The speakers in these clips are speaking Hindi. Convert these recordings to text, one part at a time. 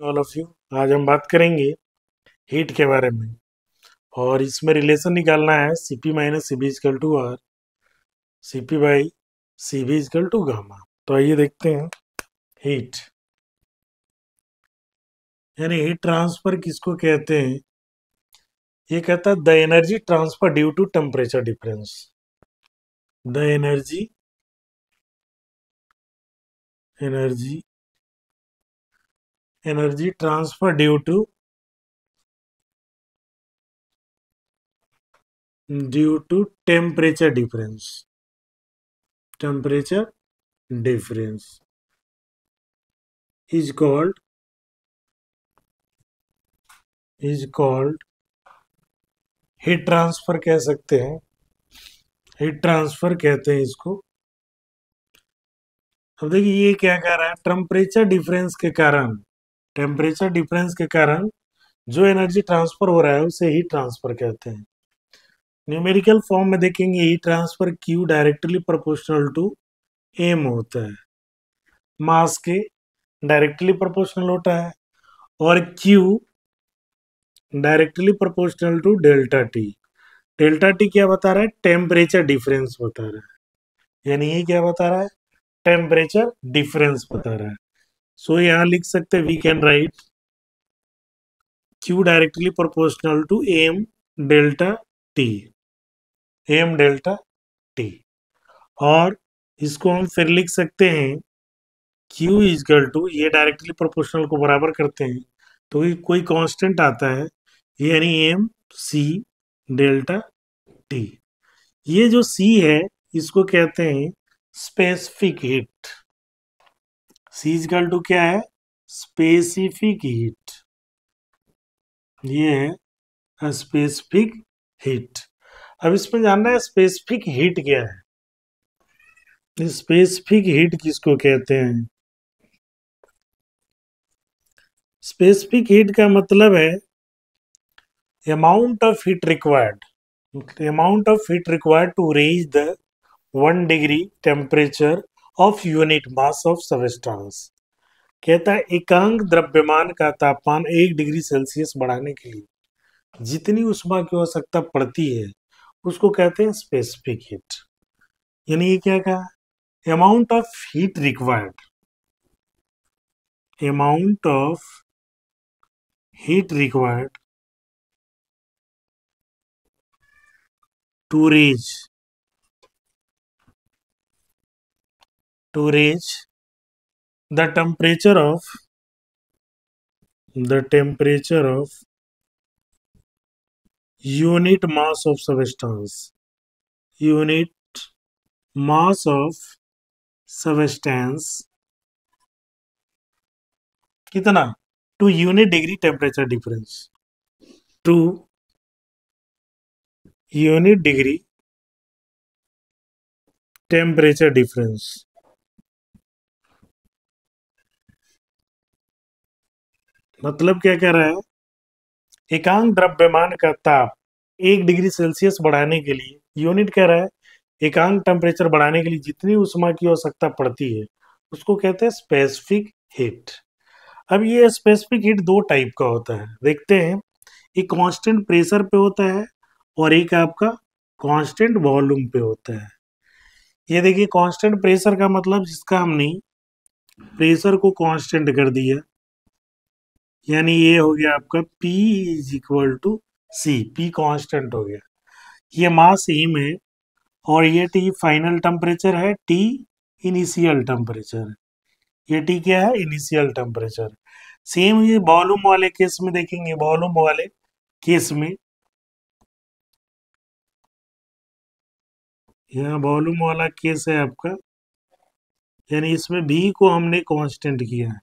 All of you. आज हम बात करेंगे हीट के बारे में और इसमें रिलेशन निकालना है CP minus CB is equal to R CP by CB is equal to gamma. तो आइए देखते हैं हीट यानी हीट ट्रांसफर किसको कहते हैं। ये कहता है the energy transfer due to temperature difference. The energy energy energy transfer due to temperature difference temperature difference is called heat transfer कह सकते हैं। हीट ट्रांसफर कहते हैं इसको। अब देखिए ये क्या कह रहा है, टेम्परेचर डिफरेंस के कारण जो एनर्जी ट्रांसफर हो रहा है उसे हीट ट्रांसफर कहते हैं। न्यूमेरिकल फॉर्म में देखेंगे heat transfer Q directly proportional to M होता है, मास के डायरेक्टली प्रोपोर्शनल होता है, और Q directly proportional to delta T. Delta T क्या बता रहा है, टेम्परेचर डिफरेंस बता रहा है। यानी ये क्या बता रहा है, टेम्परेचर डिफरेंस बता रहा है। सो यहां लिख सकते हैं we can write Q directly proportional to M delta T, M delta T. और इसको हम फिर लिख सकते हैं क्यू इजकल टू, ये डायरेक्टली प्रोपोर्शनल को बराबर करते हैं तो ये कोई कांस्टेंट आता है, यानी एम सी डेल्टा टी। ये जो सी है इसको कहते हैं specific heat. C is equal to क्या है, स्पेसिफिक हीट। ये है स्पेसिफिक हीट। अब इसमें जानना है स्पेसिफिक हीट क्या है। स्पेसिफिक हीट किसको कहते हैं। स्पेसिफिक हीट का मतलब है amount of heat required to raise the 1 degree temperature of unit mass of substance. कहता है एकांक द्रव्यमान का तापमान 1 डिग्री सेल्सियस बढ़ाने के लिए जितनी ऊष्मा की आवश्यकता पड़ती है उसको कहते हैं स्पेसिफिक हीट। यानी ये क्या कहा, amount of heat required to reach the temperature of unit mass of substance कितना, to unit degree temperature difference, to unit degree temperature difference. मतलब क्या कह रहा है, एकांक द्रव्यमान का ताप 1 डिग्री सेल्सियस बढ़ाने के लिए, यूनिट कह रहा है एकांक टेम्परेचर बढ़ाने के लिए जितनी ऊष्मा की आवश्यकता पड़ती है उसको कहते हैं स्पेसिफिक हीट। अब ये स्पेसिफिक हीट दो टाइप का होता है, देखते हैं। एक कांस्टेंट प्रेशर पे होता है और एक आपका कांस्टेंट वॉल्यूम पे होता है। ये देखिए कांस्टेंट प्रेशर का मतलब जिसका हमने प्रेशर को कांस्टेंट कर दिया, यानी ये हो गया आपका P is equal to C, P constant हो गया। ये मास एम है और ये T फाइनल टेम्परेचर है, T इनिशियल टेम्परेचर। ये T क्या है, इनिशियल टेम्परेचर। सेम ये वॉल्यूम वाले केस में देखेंगे, वॉल्यूम वाले केस में यहाँ वॉल्यूम वाला केस है आपका, यानी इसमें V को हमने कांस्टेंट किया है,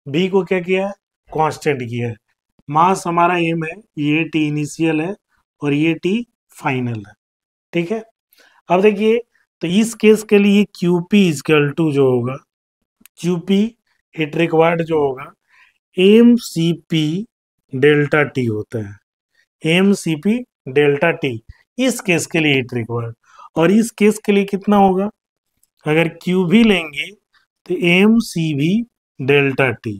V को क्या किया है, कांस्टेंट किया है। मास हमारा एम है, ये T इनिशियल है और ये T फाइनल है, ठीक है। अब देखिए तो इस केस के लिए QP इजकल टू जो होगा, QP हीट रिक्वायर्ड जो होगा MCP डेल्टा T होता है, MCP डेल्टा T इस केस के लिए हीट रिक्वायर्ड। और इस केस के लिए कितना होगा, अगर Q भी लेंगे तो MCV डेल्टा T।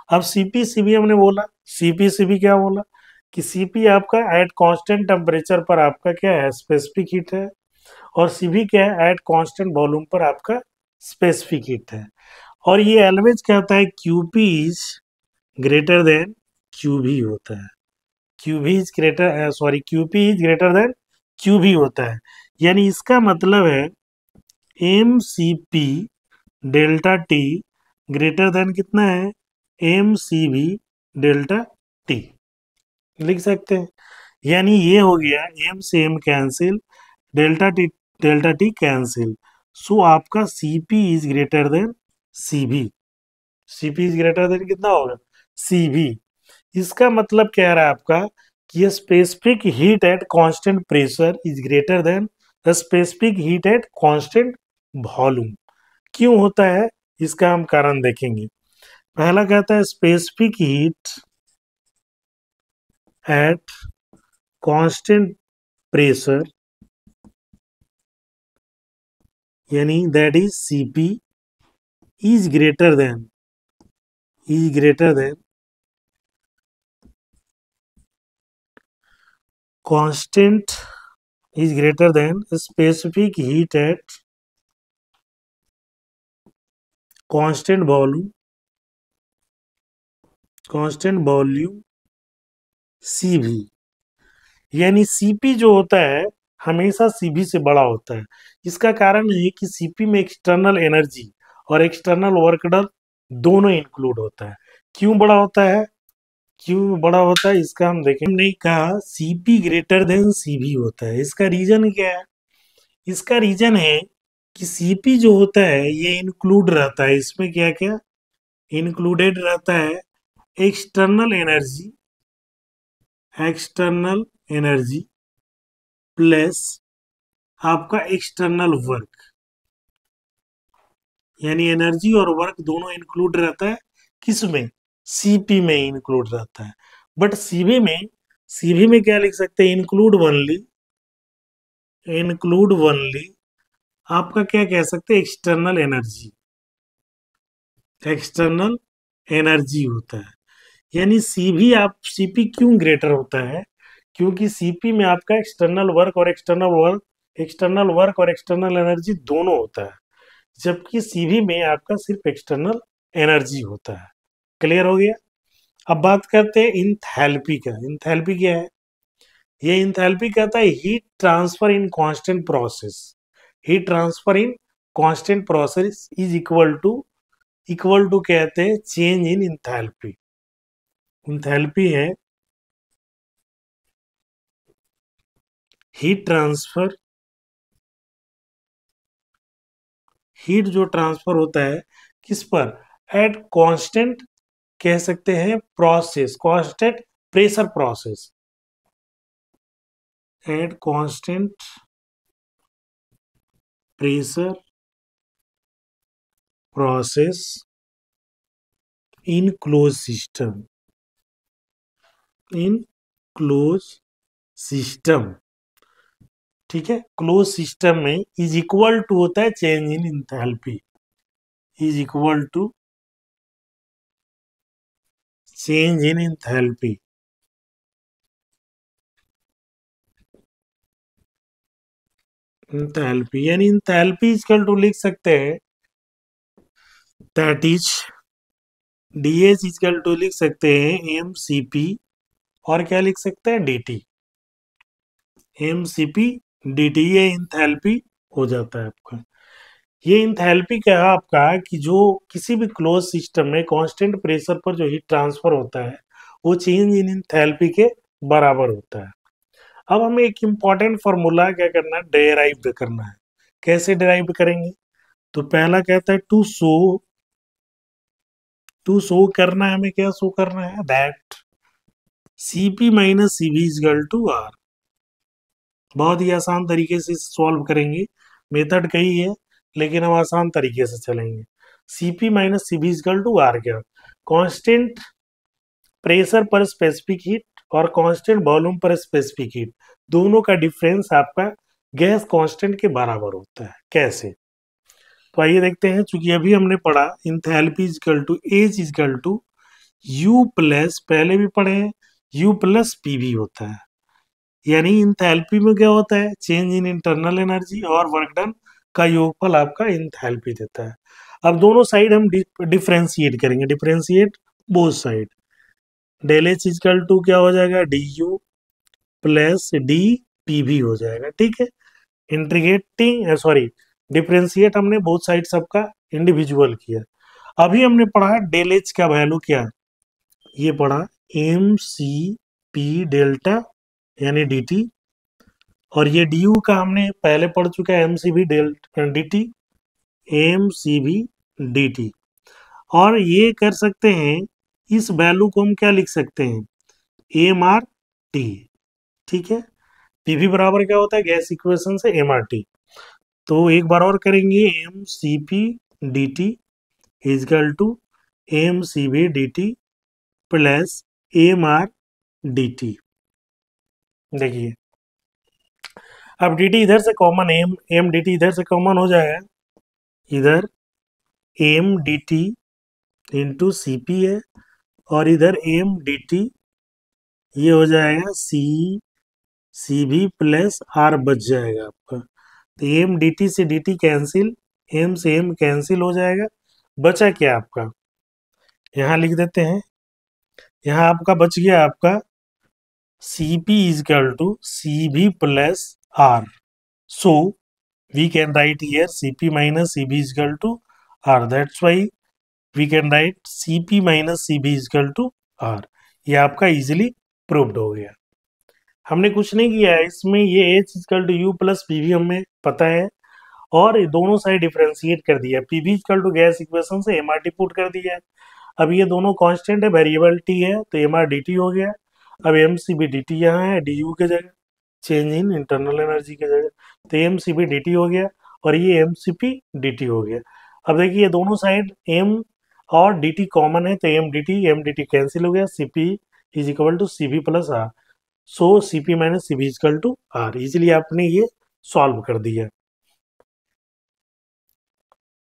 अब सीपी सीबी हमने बोला, सीपी सीबी क्या बोला कि सीपी आपका एट कांस्टेंट टेम्परेचर पर आपका क्या है, स्पेसिफिक हीट है, और सीबी क्या है, एट कांस्टेंट वॉल्यूम पर आपका स्पेसिफिक हीट है। और ये ऑलवेज क्या होता है, QP is greater than QB होता है, QB is greater, sorry QP is greater than QB होता है। यानी इसका मतलब है M C P delta T greater than कितना है, M C B delta T, लिख सकते हैं। यानी ये हो गया एम से M cancel, delta T cancel, so आपका CP is greater than CB, CP is greater than कितना होगा, सीबी। इसका मतलब कह रहा है आपका कि ये specific heat at constant pressure is greater then the specific heat at constant volume. क्यों होता है, इसका हम कारण देखेंगे। पहला कहता है specific heat at constant pressure, यानी that is CP is greater than constant is greater than specific heat at constant volume Cv। यानी Cp जो होता है हमेशा Cv से बड़ा होता है। इसका कारण है कि Cp में एक्सटर्नल एनर्जी और एक्सटर्नल वर्क डन दोनों इंक्लूड होता है। क्यों बड़ा होता है, क्यों बड़ा होता है, इसका हम देखें। हमने कहा Cp ग्रेटर देन Cv होता है, इसका रीजन क्या है, इसका रीजन है कि सीपी जो होता है ये इंक्लूड रहता है, इसमें क्या क्या इंक्लूडेड रहता है, एक्सटर्नल एनर्जी प्लस आपका एक्सटर्नल वर्क, यानी एनर्जी और वर्क दोनों इंक्लूड रहता है, किसमें, सीपी में इंक्लूड रहता है। बट सीवी में क्या लिख सकते हैं, इंक्लूड वनली आपका क्या कह सकते हैं, एक्सटर्नल एनर्जी होता है। यानी सीपी क्यों ग्रेटर होता है, क्योंकि सीपी में आपका एक्सटर्नल वर्क और एक्सटर्नल एनर्जी दोनों होता है, जबकि सीवी में आपका सिर्फ एक्सटर्नल एनर्जी होता है। क्लियर हो गया। अब बात करते हैं इंथैल्पी का। इंथैल्पी क्या है, ये इंथैल्पी कहता है heat transfer in constant process, heat transfer in constant process is equal to कहते हैं चेंज इन इंथैल्पी। इंथैल्पी है हीट जो ट्रांसफर होता है किस पर, एट कांस्टेंट कह सकते हैं process, constant pressure process, at constant pressure process in close system, ठीक है। क्लोज सिस्टम में इज इक्वल टू होता है change in enthalpy, is equal to change in enthalpy. Enthalpy यानी इंथैल्पी इक्वल टू लिख सकते हैं that is DH equal to लिख सकते हैं एम सी पी, और क्या लिख सकते हैं dt, M C P D T, ये इंथैल्पी हो जाता है आपका। ये इंथैल्पी क्या है आपका कि जो किसी भी क्लोज सिस्टम में कांस्टेंट प्रेशर पर जो हीट ट्रांसफर होता है वो चेंज इन इंथैल्पी के बराबर होता है। अब हमें एक इम्पॉर्टेंट फॉर्मूला क्या करना है, डेराइव करना है। कैसे डेराइव करेंगे, तो पहला कहता है टू शो करना है, हमें क्या शो करना है, that CP minus CV is equal to R. बहुत ही आसान तरीके से सॉल्व करेंगे, मेथड कई है लेकिन हम आसान तरीके से चलेंगे। CP minus CB is equal to R क्या, कांस्टेंट प्रेशर पर स्पेसिफिक हीट और कांस्टेंट वॉल्यूम पर स्पेसिफिक हीट, दोनों का डिफरेंस आपका गैस कांस्टेंट के बराबर होता है। कैसे, तो आइए देखते हैं। चूंकि अभी हमने पढ़ा enthalpy is equal to H is equal to U plus, पहले भी पढ़े हैं, U प्लस PV होता है। यानी इंथैल्पी में क्या होता है, चेंज इन इंटरनल एनर्जी और वर्क डन का योगफल आपका इंथैल्पी देता है। अब दोनों साइड हम डिफरेंशिएट करेंगे, differentiate both side. Del H is equal to क्या हो जाएगा, D U plus D P भी हो जाएगा, ठीक है। इंटीग्रेटिंग सॉरी डिफरेंशिएट हमने बोथ साइड सबका इंडिविजुअल किया। अभी हमने पढ़ा डेल एच का वैल्यू क्या, ये पढ़ा एम सी पी डेल्टा यानी डी टी, और ये डी यू का हमने पहले पढ़ चुका है, M C B D T, M C B D T. और ये कर सकते हैं, इस वैल्यू को हम क्या लिख सकते हैं, एम आर टी, ठीक है। पीवी बराबर क्या होता है, गैस इक्वेशन से एम आर टी। तो एक बार और करेंगे, M C P D T is equal to M C B D T plus M R D T. देखिए अब डी टी इधर से कॉमन, एम डी टी इधर से कॉमन हो जाएगा, इधर M D T into C P है, और इधर एम डी टी ये हो जाएगा सी भी प्लस आर बच जाएगा आपका। तो एम डी टी से डी टी कैंसिल, एम से एम कैंसिल हो जाएगा, बचा क्या आपका, यहाँ लिख देते हैं, यहाँ आपका बच गया आपका C P is equal to C B plus R. So we can write here C P minus C B is equal to R, that's why we can write C P minus C B is equal to R. ये आपका इजिली प्रूव्ड हो गया। हमने कुछ नहीं किया है इसमें, ये H is equal to U plus P V हमें पता है, और दोनों साइड डिफरेंशिएट कर दिया, P V is equal to gas equation से एम आर टी पुट कर दिया है। अब ये दोनों कांस्टेंट है, वेरिएबल टी है, तो एम आर डी टी हो गया। अब M C B D T यहाँ है, डी यू के जगह, चेंज इन इंटरनल एनर्जी के जगह, तो M C B D T हो गया, और ये M C P D T हो गया। अब देखिए ये दोनों साइड एम और डी टी कॉमन है, तो एम डी टी कैंसिल हो गया, C P is equal to C B plus R. So C P minus C B is equal to R, easily आपने ये सॉल्व कर दिया।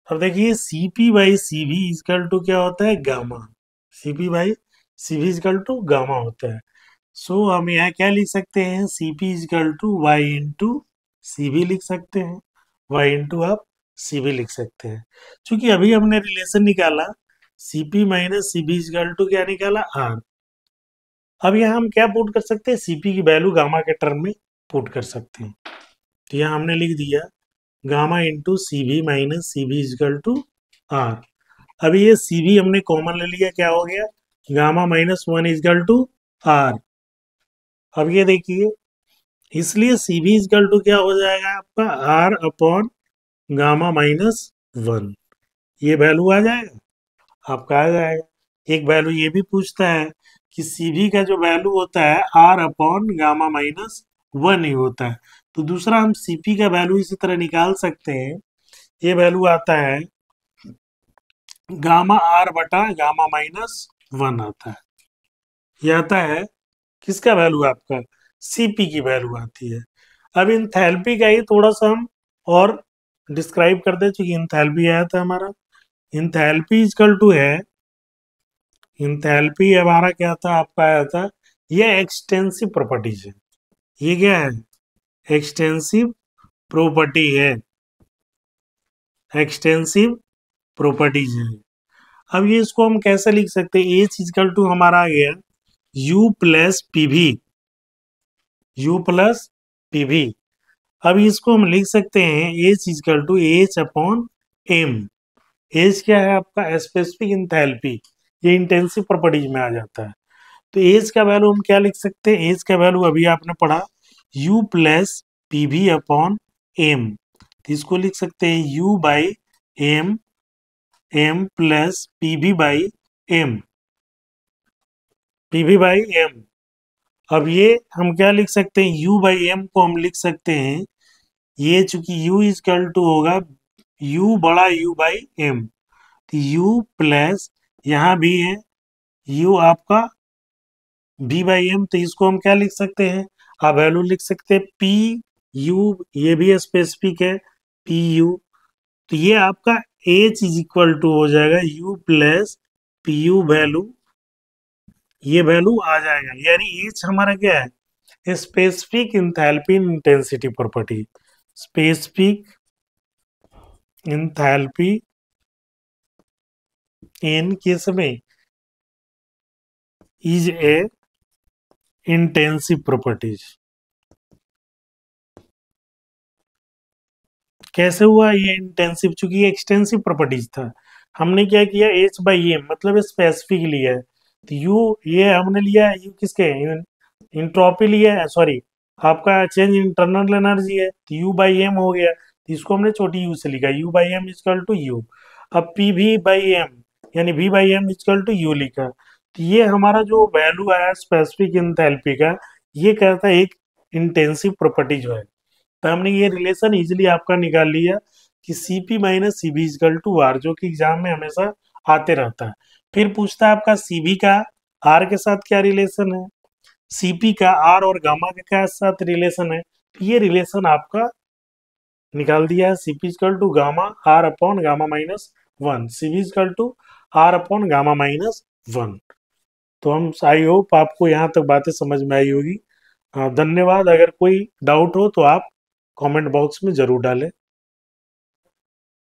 अब देखिए C P by C B is equal to क्या होता है, gamma. C P by C B is equal to gamma होता है। सो हम यहाँ क्या लिख सकते हैं, C P is equal to Y into C B लिख सकते हैं, वाई इंटू आप सी बी लिख सकते हैं। क्योंकि अभी हमने रिलेशन निकाला C P minus C B is equal to क्या निकाला, आर। अब यहाँ हम क्या पुट कर सकते हैं, सीपी की वैल्यू गामा के टर्म में पुट कर सकते हैं। तो यहाँ हमने लिख दिया gamma into C B minus C B is equal to R. अब ये सी बी हमने कॉमन ले लिया, क्या हो गया, gamma minus one is equal to R. अब ये देखिए, इसलिए सी बी इजकल टू क्या हो जाएगा आपका, R upon gamma minus one. ये वैल्यू आ जाएगा आपका, आ जाएगा। एक वैल्यू ये भी पूछता है कि सीवी का जो वैल्यू होता है R upon gamma minus one ही होता है, तो दूसरा हम सीपी का वैल्यू इसी तरह निकाल सकते हैं। ये वैल्यू आता है गामा आर बटा गामा माइनस वन आता है, ये आता है किसका वैल्यू, आपका सीपी की वैल्यू आती है। अब इंथैल्पी का ही थोड़ा सा हम और डिस्क्राइब कर दे, चूंकि इंथैल्पी आया था हमारा, इंथैल्पी इजकल टू है, इंथैल्पी हमारा क्या था, आपका आया था, ये एक्सटेंसिव प्रॉपर्टीज है। ये क्या है, एक्सटेंसिव प्रॉपर्टी है, एक्सटेंसिव प्रॉपर्टीज है। अब ये इसको हम कैसे लिख सकते हैं, एच इजकल टू हमारा आ गया U plus PV, U plus PV. अब इसको हम लिख सकते हैं H is equal to H upon M. H क्या है आपका, स्पेसिफिक इंथैल्पी, ये इंटेंसिव प्रॉपर्टीज में आ जाता है। तो एज का वैल्यू हम क्या लिख सकते हैं, एज का वैल्यू अभी आपने पढ़ा u plus P V upon M, इसको लिख सकते हैं u by M, M plus P V by M, P V by M. अब ये हम क्या लिख सकते हैं, u बाई एम को हम लिख सकते हैं, ये चूंकि u इजकल टू होगा u बड़ा u बाई एम, तो u प्लस यहाँ भी है u आपका v बाई एम, तो इसको हम क्या लिख सकते हैं, आप वैल्यू लिख सकते हैं पी यू, ये भी स्पेसिफिक है पी यू। तो ये आपका एच इज इक्वल टू हो जाएगा U plus P U value ये वैल्यू आ जाएगा, यानी एच हमारा क्या है, specific enthalpy intensity property. Specific enthalpy in किस में, इज ए इंटेंसिव प्रॉपर्टीज। कैसे हुआ ये इंटेंसिव, चूंकि ये एक्सटेंसिव प्रॉपर्टीज था। हमने क्या किया, एच बाई एम मतलब स्पेसिफिक लिया है, तो यू ये हमने लिया है, यू किसके इंट्रोपी लिया है, सॉरी आपका चेंज इंटरनल एनर्जी है, तो यू बाई एम हो गया, तो इसको हमने छोटी यू से लिखा, U by M is equal to U. अब पी वी बाई एम यानी V by M is equal to U लिखा, तो ये हमारा जो वैल्यू आया स्पेसिफिक इंथैल्पी का, ये कहता है एक इंटेंसिव प्रॉपर्टी जो है। तो हमने ये रिलेशन इजिली आपका निकाल लिया कि Cp minus CB is equal to R, जो कि एग्जाम में हमेशा आते रहता है। फिर पूछता है आपका Cb का आर के साथ क्या रिलेशन है, Cp का आर और गामा के क्या साथ रिलेशन है, तो ये रिलेशन आपका निकाल दिया है, Cp is equal to gamma R upon gamma minus one, Cb is equal to R upon gamma minus one. तो हम आई होप आपको यहाँ तक बातें समझ में आई होगी। धन्यवाद। अगर कोई डाउट हो तो आप कमेंट बॉक्स में जरूर डालें।